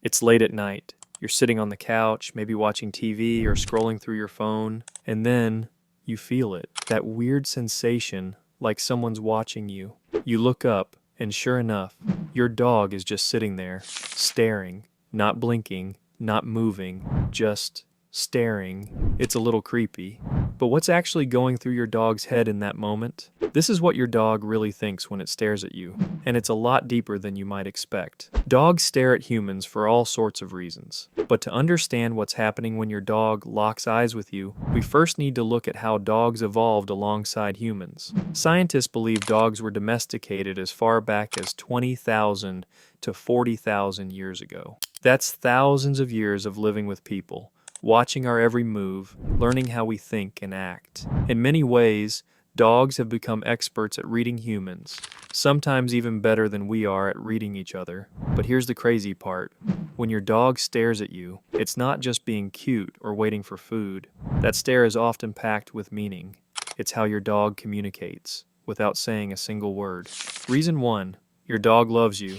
It's late at night. You're sitting on the couch, maybe watching TV or scrolling through your phone, and then you feel it. That weird sensation, like someone's watching you. You look up, and sure enough, your dog is just sitting there, staring, not blinking, not moving, just staring. It's a little creepy. But what's actually going through your dog's head in that moment? This is what your dog really thinks when it stares at you, and it's a lot deeper than you might expect. Dogs stare at humans for all sorts of reasons. But to understand what's happening when your dog locks eyes with you, we first need to look at how dogs evolved alongside humans. Scientists believe dogs were domesticated as far back as 20,000 to 40,000 years ago. That's thousands of years of living with people, watching our every move, learning how we think and act. In many ways, dogs have become experts at reading humans, sometimes even better than we are at reading each other. But here's the crazy part. When your dog stares at you, it's not just being cute or waiting for food. That stare is often packed with meaning. It's how your dog communicates, without saying a single word. Reason 1. Your dog loves you.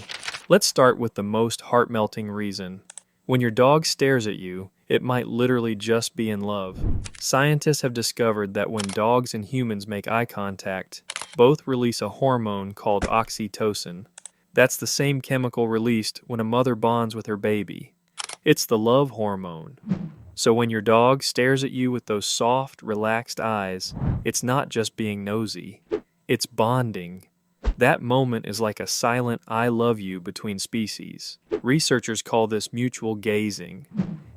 Let's start with the most heart-melting reason. When your dog stares at you, it might literally just be in love. Scientists have discovered that when dogs and humans make eye contact, both release a hormone called oxytocin. That's the same chemical released when a mother bonds with her baby. It's the love hormone. So when your dog stares at you with those soft, relaxed eyes, it's not just being nosy. It's bonding. That moment is like a silent I love you between species. Researchers call this mutual gazing,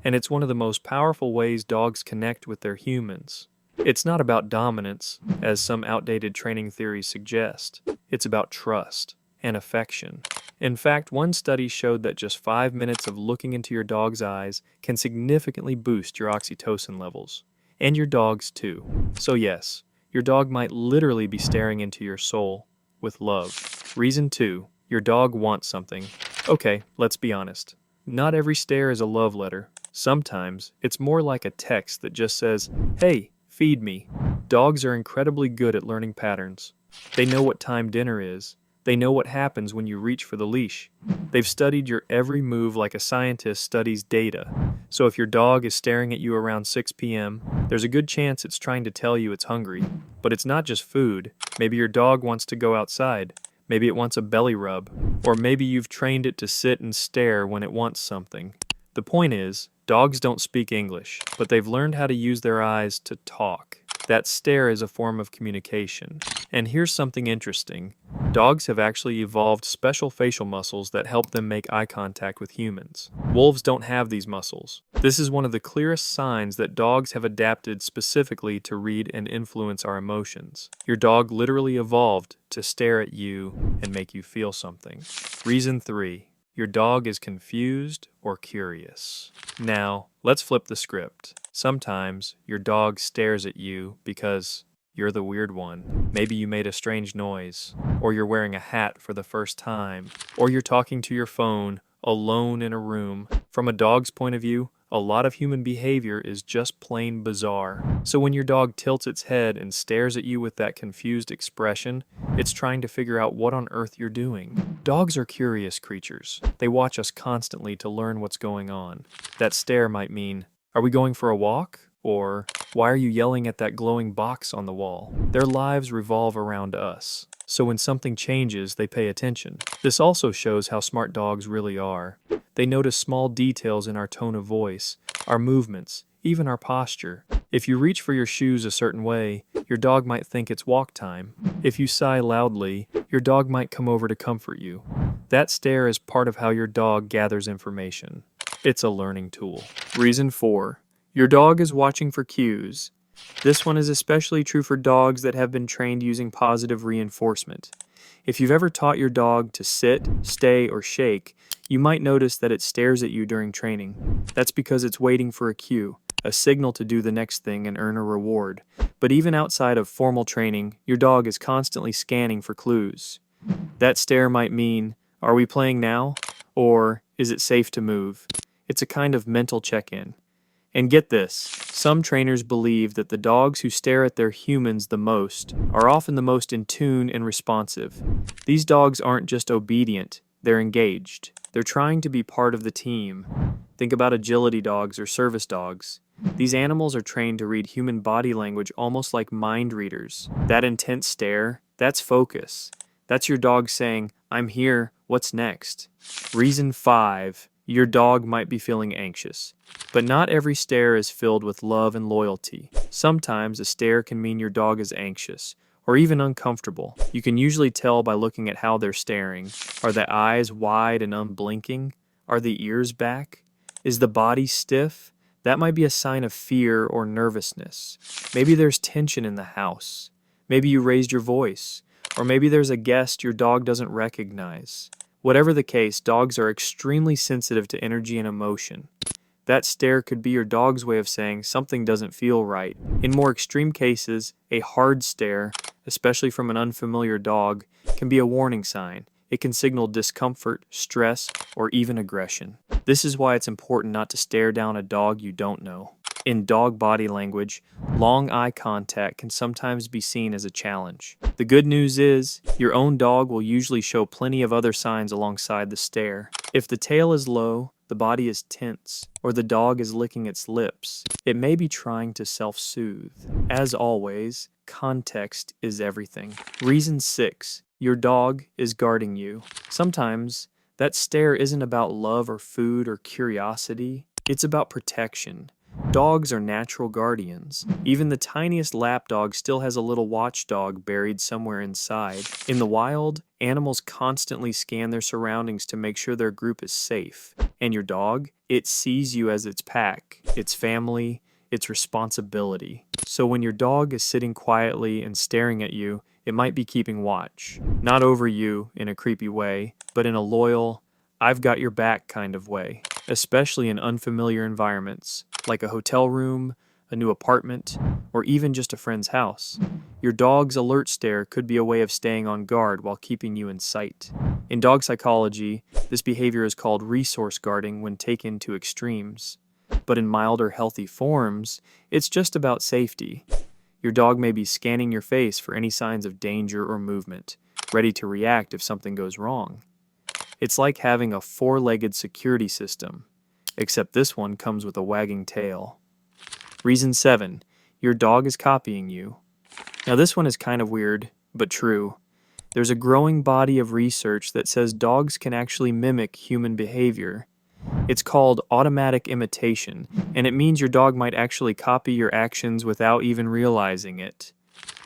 and it's one of the most powerful ways dogs connect with their humans. It's not about dominance, as some outdated training theories suggest. It's about trust and affection. In fact, one study showed that just 5 minutes of looking into your dog's eyes can significantly boost your oxytocin levels. And your dog's too. So yes, your dog might literally be staring into your soul with love. Reason 2. Your dog wants something. Okay, let's be honest. Not every stare is a love letter. Sometimes, it's more like a text that just says, "Hey, feed me." Dogs are incredibly good at learning patterns. They know what time dinner is. They know what happens when you reach for the leash. They've studied your every move like a scientist studies data. So if your dog is staring at you around 6 p.m., there's a good chance it's trying to tell you it's hungry. But it's not just food. Maybe your dog wants to go outside. Maybe it wants a belly rub. Or maybe you've trained it to sit and stare when it wants something. The point is, dogs don't speak English, but they've learned how to use their eyes to talk. That stare is a form of communication. And here's something interesting. Dogs have actually evolved special facial muscles that help them make eye contact with humans. Wolves don't have these muscles. This is one of the clearest signs that dogs have adapted specifically to read and influence our emotions. Your dog literally evolved to stare at you and make you feel something. Reason 3. Your dog is confused or curious. Now, let's flip the script. Sometimes your dog stares at you because you're the weird one. Maybe you made a strange noise, or you're wearing a hat for the first time, or you're talking to your phone alone in a room. From a dog's point of view, a lot of human behavior is just plain bizarre. So when your dog tilts its head and stares at you with that confused expression, it's trying to figure out what on earth you're doing. Dogs are curious creatures. They watch us constantly to learn what's going on. That stare might mean, "Are we going for a walk?" Or, "Why are you yelling at that glowing box on the wall?" Their lives revolve around us. So when something changes, they pay attention. This also shows how smart dogs really are. They notice small details in our tone of voice, our movements, even our posture. If you reach for your shoes a certain way, your dog might think it's walk time. If you sigh loudly, your dog might come over to comfort you. That stare is part of how your dog gathers information. It's a learning tool. Reason 4. Your dog is watching for cues. This one is especially true for dogs that have been trained using positive reinforcement. If you've ever taught your dog to sit, stay, or shake, you might notice that it stares at you during training. That's because it's waiting for a cue, a signal to do the next thing and earn a reward. But even outside of formal training, your dog is constantly scanning for clues. That stare might mean, "Are we playing now?" Or, "Is it safe to move?" It's a kind of mental check-in. And get this, some trainers believe that the dogs who stare at their humans the most are often the most in tune and responsive. These dogs aren't just obedient, they're engaged. They're trying to be part of the team. Think about agility dogs or service dogs. These animals are trained to read human body language almost like mind readers. That intense stare, that's focus. That's your dog saying, "I'm here, what's next?" Reason 5, your dog might be feeling anxious. But not every stare is filled with love and loyalty. Sometimes a stare can mean your dog is anxious, or even uncomfortable. You can usually tell by looking at how they're staring. Are the eyes wide and unblinking? Are the ears back? Is the body stiff? That might be a sign of fear or nervousness. Maybe there's tension in the house. Maybe you raised your voice. Or maybe there's a guest your dog doesn't recognize. Whatever the case, dogs are extremely sensitive to energy and emotion. That stare could be your dog's way of saying something doesn't feel right. In more extreme cases, a hard stare, especially from an unfamiliar dog, can be a warning sign. It can signal discomfort, stress, or even aggression. This is why it's important not to stare down a dog you don't know. In dog body language, long eye contact can sometimes be seen as a challenge. The good news is, your own dog will usually show plenty of other signs alongside the stare. If the tail is low, the body is tense, or the dog is licking its lips, it may be trying to self-soothe. As always, context is everything. Reason 6, your dog is guarding you. Sometimes, that stare isn't about love or food or curiosity, it's about protection. Dogs are natural guardians. Even the tiniest lap dog still has a little watchdog buried somewhere inside. In the wild, animals constantly scan their surroundings to make sure their group is safe. And your dog, it sees you as its pack, its family, its responsibility. So when your dog is sitting quietly and staring at you, it might be keeping watch. Not over you in a creepy way, but in a loyal, I've got your back kind of way. Especially in unfamiliar environments, like a hotel room, a new apartment, or even just a friend's house. Your dog's alert stare could be a way of staying on guard while keeping you in sight. In dog psychology, this behavior is called resource guarding when taken to extremes. But in milder, healthy forms, it's just about safety. Your dog may be scanning your face for any signs of danger or movement, ready to react if something goes wrong. It's like having a four-legged security system, except this one comes with a wagging tail. Reason 7, your dog is copying you. Now this one is kind of weird, but true. There's a growing body of research that says dogs can actually mimic human behavior. It's called automatic imitation, and it means your dog might actually copy your actions without even realizing it.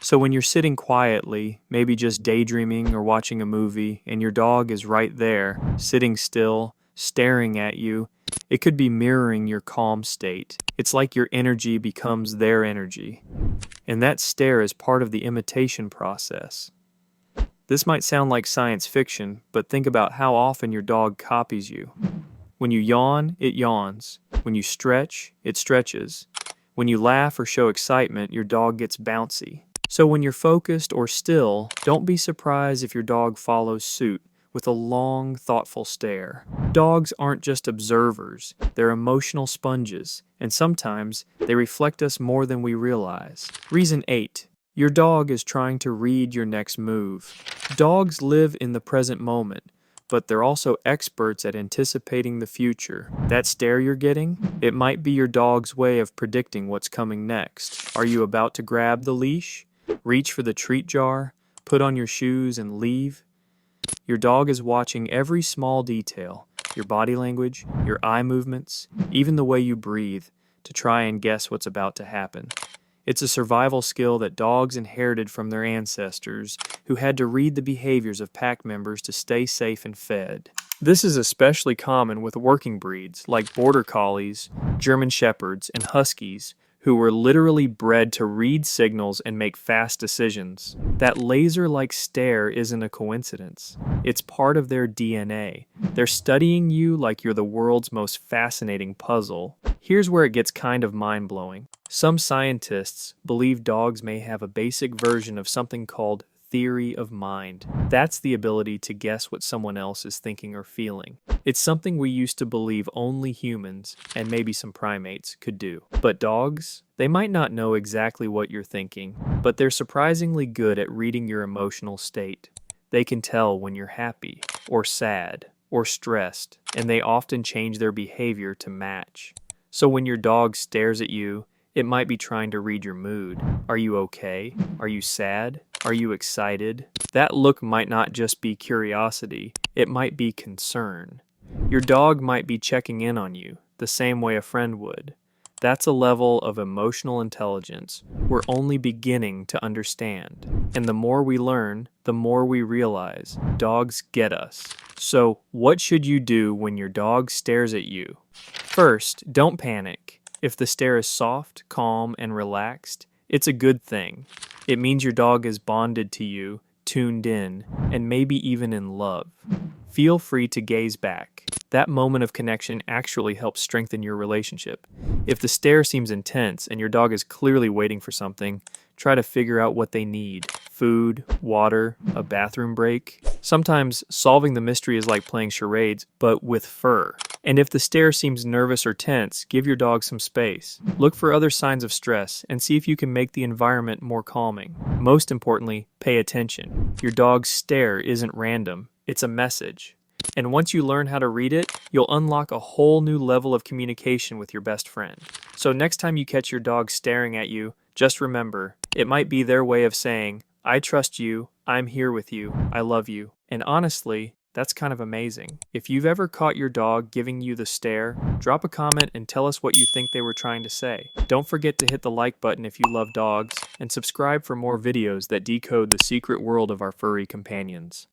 So when you're sitting quietly, maybe just daydreaming or watching a movie, and your dog is right there, sitting still, staring at you, it could be mirroring your calm state. It's like your energy becomes their energy. And that stare is part of the imitation process. This might sound like science fiction, but think about how often your dog copies you. When you yawn, it yawns. When you stretch, it stretches. When you laugh or show excitement, your dog gets bouncy. So when you're focused or still, don't be surprised if your dog follows suit with a long, thoughtful stare. Dogs aren't just observers, they're emotional sponges, and sometimes they reflect us more than we realize. Reason 8. Your dog is trying to read your next move. Dogs live in the present moment, but they're also experts at anticipating the future. That stare you're getting, it might be your dog's way of predicting what's coming next. Are you about to grab the leash? Reach for the treat jar? Put on your shoes and leave? Your dog is watching every small detail, your body language, your eye movements, even the way you breathe, to try and guess what's about to happen. It's a survival skill that dogs inherited from their ancestors, who had to read the behaviors of pack members to stay safe and fed. This is especially common with working breeds like Border Collies, German Shepherds, and Huskies, who were literally bred to read signals and make fast decisions. That laser-like stare isn't a coincidence. It's part of their DNA. They're studying you like you're the world's most fascinating puzzle. Here's where it gets kind of mind-blowing. Some scientists believe dogs may have a basic version of something called theory of mind. That's the ability to guess what someone else is thinking or feeling. It's something we used to believe only humans, and maybe some primates, could do. But dogs, they might not know exactly what you're thinking, but they're surprisingly good at reading your emotional state. They can tell when you're happy, or sad, or stressed, and they often change their behavior to match. So when your dog stares at you, it might be trying to read your mood. Are you okay? Are you sad? Are you excited? That look might not just be curiosity, it might be concern. Your dog might be checking in on you, the same way a friend would. That's a level of emotional intelligence we're only beginning to understand. And the more we learn, the more we realize dogs get us. So, what should you do when your dog stares at you? First, don't panic. If the stare is soft, calm, and relaxed, it's a good thing. It means your dog is bonded to you, tuned in, and maybe even in love. Feel free to gaze back. That moment of connection actually helps strengthen your relationship. If the stare seems intense and your dog is clearly waiting for something, try to figure out what they need. Food, water, a bathroom break. Sometimes solving the mystery is like playing charades, but with fur. And if the stare seems nervous or tense, give your dog some space. Look for other signs of stress and see if you can make the environment more calming. Most importantly, pay attention. Your dog's stare isn't random. It's a message. And once you learn how to read it, you'll unlock a whole new level of communication with your best friend. So next time you catch your dog staring at you, just remember, it might be their way of saying, I trust you, I'm here with you, I love you. And honestly, that's kind of amazing. If you've ever caught your dog giving you the stare, drop a comment and tell us what you think they were trying to say. Don't forget to hit the like button if you love dogs, and subscribe for more videos that decode the secret world of our furry companions.